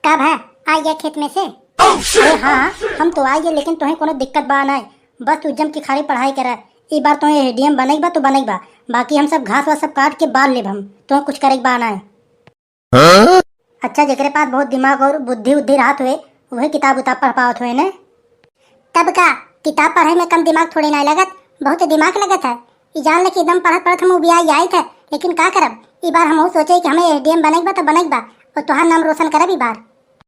कब है आ गया खेत में से? अरे हाँ, हम तो आ गए, लेकिन तुम्हें कोनो दिक्कत बा ना? बस तू जम की खाली पढ़ाई करे। एक बार तुम्हें एडीएम बनेगा तो बनेगा, बाकी हम सब घास वास सब काट के बाल लेब। हम तुम्हें कुछ करे बा ना है। अच्छा, जेकरे पास बहुत दिमाग और बुद्धि उद्धि राहत हुए वही किताब उताब पढ़ पावत हुए ने। तब का किताब पढ़े में कम दिमाग थोड़ी ना लगत, बहुत दिमाग लगत है। ई जान ले कि एकदम पढ़त पढ़त हम उबिया आई थे, लेकिन का करब, ई बार हम सोचे कि हमें एडीएम बनेगा तो बनेगा और तुहार नाम रोशन करब ई बार।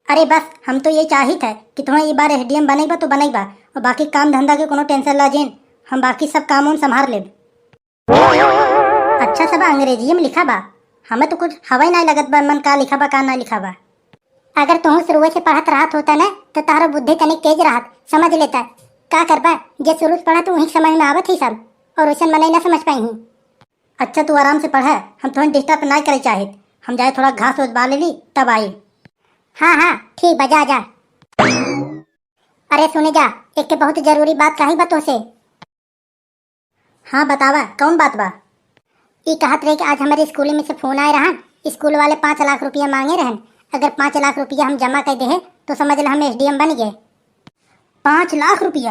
अरे बस हम तो ये चाही थे कि तुम्हें ई बार एडीएम बनेगा तो बनेगा, और बाकी काम धंधा के कोनो टेंशन ला जेन, हम बाकी सब काम उन संभाल लेब। अच्छा, सब अंग्रेजी में लिखा बा, हमें तो कुछ हवा ही नहीं लगत बा मन का लिखा बा का ना लिखा बा। अगर तुम शुरू से पढ़त रहत होता ना तो तारा बुद्धि तनिक तेज रहत, समझ लेता। का करबा, जे शुरू से पढ़ा तो वही समझ में आवत ही सब, और वैसे मन ना समझ पाई हूँ। अच्छा, तू आराम से पढ़ा, हम तुम्हें डिस्टर्ब नहीं करे चाहे। हम जाए थोड़ा घास वास बाल ली तब आई। हाँ हाँ ठीक बा, जा जा। अरे सुने जा, एक के बहुत जरूरी बात कही बा तुझसे। हाँ बतावा, कौन बात बा? ये कहत रहे कि आज हमारे स्कूल में से फोन आए रहन, स्कूल वाले 5 लाख रुपया मांगे रहन। अगर 5 लाख रुपया हम जमा कर दे तो समझ लो हम एसडीएम बन गए। 5 लाख रुपया?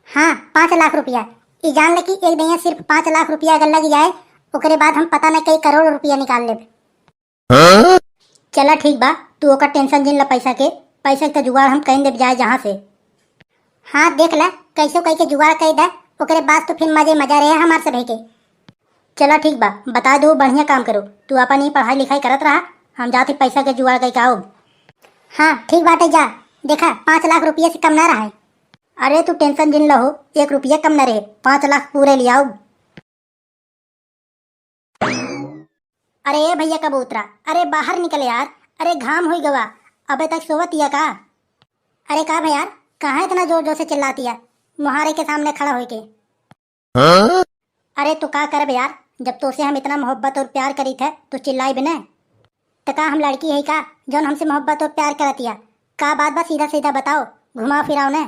हाँ 5 लाख रुपया। ये जान ले कि एक दिन सिर्फ 5 लाख रुपया अगर लग जाए, उसके बाद हम पता न कई करोड़ रुपया निकाल ले। चला ठीक बा, तू ओकर टेंशन जिन ला पैसा के जुगाड़ हम कहीं दे जाए जहाँ से। हाँ देख ला कैसे कैसे जुगाड़ कर दे, ओकरे बाद तो फिर मजा रहे हमारे से के। चला ठीक बा, बता दो बढ़िया काम करो, तू अपन ही पढ़ाई लिखाई करत रहा, हम जाते पैसा के जुगाड़ कर आओ। हाँ ठीक बात है, जा। देखा 5 लाख रुपये से कम ना रहा है। अरे तू टेंशन जिन लो, 1 रुपया कम न रहे, 5 लाख पूरे ले आओ। अरे भैया कबूतरा, अरे बाहर निकल यार, अरे घाम हो गवा, अबे तक सोवत या का? अरे का भैया, कहाँ इतना जोर जोर से चिल्लाती है मुहारे के सामने खड़ा होके? अरे तो का कर यार, जब तो से हम इतना मोहब्बत और प्यार करी थे तो चिल्लाई बिना? तो का हम लड़की है का जौन हमसे मोहब्बत और प्यार करती है? का बात बा सीधा सीधा बताओ, घुमा फिराओ ने।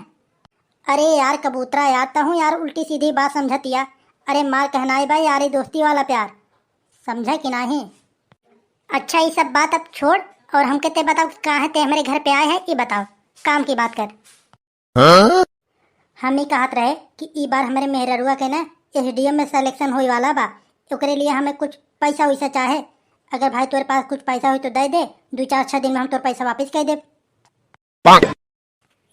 अरे यार कबूतरा, यार तो हूँ यार, उल्टी सीधी बात समझतिया। अरे मार कहनाई भाई, यारी दोस्ती वाला प्यार, समझा कि नहीं? अच्छा ये सब बात अब छोड़ और हम कहते बताओ कहाँ ते हमारे घर पे आए हैं, ये बताओ, काम की बात कर। हम ही कहत रहे कि ई बार हमारे मेहररुआ के ना एसडीएम में सिलेक्शन होई वाला बा, ओकरे लिए हमें कुछ पैसा वैसा चाहे। अगर भाई तोरे पास कुछ पैसा हो तो दे दे, 2-4-6 दिन में हम तोर पैसा वापस कर दे।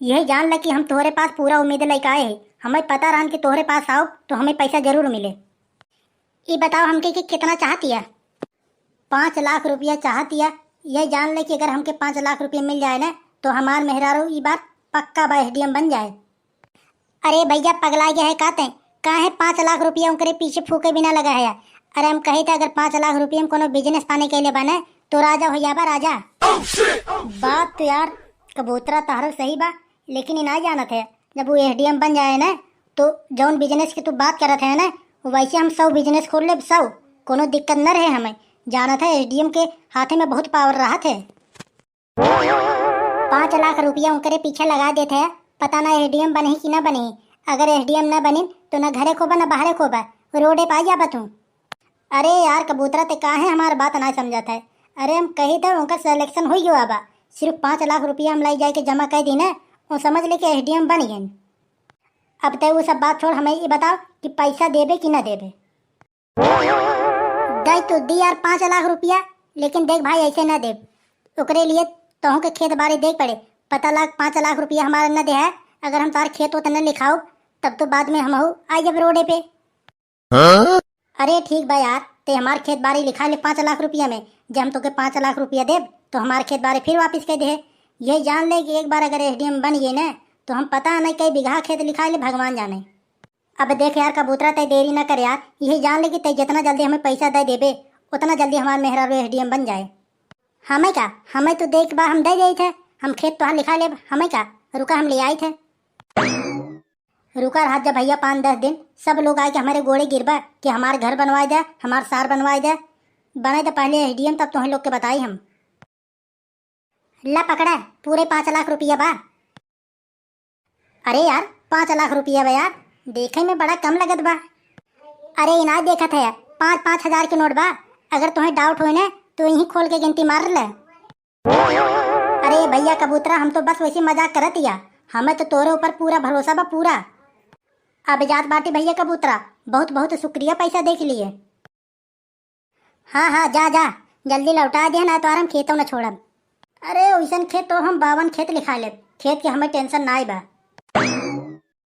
यही जान ल कि हम तोहरे पास पूरा उम्मीद लेके आए हैं, हमें पता रहन कि तोहरे पास आओ तो हमें पैसा जरूर मिले। ये बताओ हमके कि कितना चाहती है? 5 लाख रुपया चाहती है। यह जान ले कि अगर हमके 5 लाख रुपया मिल जाए ना तो हमार मेहरारू ई बार पक्का बा एसडीएम बन जाए। अरे भैया पगला गया है काते, काहे 5 लाख रुपया उनके पीछे फूके बिना लगा है? अरे हम कहे थे अगर 5 लाख रुपया हम कोनो बिजनेस पाने के लिए बने तो राजा हो जाबा राजा। बात तो यार कबूतरा तारो सही बा, लेकिन ना जानत है जब वो एसडीएम बन जाए ना तो जौन बिजनेस की तू बात करत है ना वैसे हम 100 बिजनेस खोल ले, 100, कोनो दिक्कत न रहे हमें। जानत है एसडीएम के हाथे में बहुत पावर रहा थे। 5 लाख रुपया उनके पीछे लगा देते हैं, पता ना एसडीएम बने कि ना बने। अगर एसडीएम न बनी तो न घरे खोबा न बाहरे खोबा, रोडे पा जा तू। अरे यार कबूतरा ते काहे हमार बात ना समझता है? अरे हम कही था उनका सिलेक्शन हो गया बा, सिर्फ 5 लाख रुपया हम लाई जाए के जमा कर दी ना, वो समझ ले कि एसडीएम बन गए। अब तय वो सब बात छोड़, हमें ये बताओ कि पैसा देबे कि ना देबे? दे तो दी यार 5 लाख रुपया, लेकिन देख भाई ऐसे ना दे, ओकरे लिए तोह के खेत बाड़ी देख पड़े। पता लाख 5 लाख रुपया हमारा न दे है, अगर हम तार खेत होते न लिखाओ तब तो बाद में हम हो आई जब रोडे पे। अरे ठीक बा यार, ते हमार खेत बाड़ी लिखा ले 5 लाख रुपया में, जब हम तोके 5 लाख रुपया देब तो हमार खेत बाड़ी फिर वापस कर दे। ये जान ले कि एक बार अगर एसडीएम बन गए ना तो हम पता नहीं कई बीघा खेत लिखा ले भगवान जाने। अब देख यार कबूतरा तय देरी ना कर यार, यही जान ले कि तय जितना जल्दी हमें पैसा दे देबे उतना जल्दी हमारे मेहरारू एसडीएम बन जाए। हमें का, हमें तो देख बा हम दे गए थे, हम खेत तो लिखा ले, हमें का रुका हम ले आए थे। रुका रहा जब भैया 5-10 दिन सब लोग आए कि हमारे गोड़े गिरबा कि हमारे घर बनवाए दे, हमारे सार बनवाए दे, बने तो पहले एसडीएम तब तुम्हें लोग के बताई हम। ला पकड़ा पूरे 5 लाख रुपया बा। अरे यार 5 लाख रुपया बा यार, देखे में बड़ा कम लगत बा। अरे इना देखत है 5-5 हजार के नोट बा, अगर तुम्हें डाउट हो ना तो यहीं खोल के गिनती मार ले। अरे अरे भैया कबूतरा, हम तो बस वैसे मजाक करत या। हमें तो तोरे ऊपर पूरा भरोसा बा, पूरा। अब जात बाटी भैया कबूतरा, बहुत बहुत शुक्रिया पैसा देख लिए। हाँ हाँ, जा जा जल्दी लौटा दिया, ना तो हम खेतों न छोड़ब। अरे वैसन खेत तो हम 52 खेत लिखा ले, खेत के हमें टेंशन ना बा।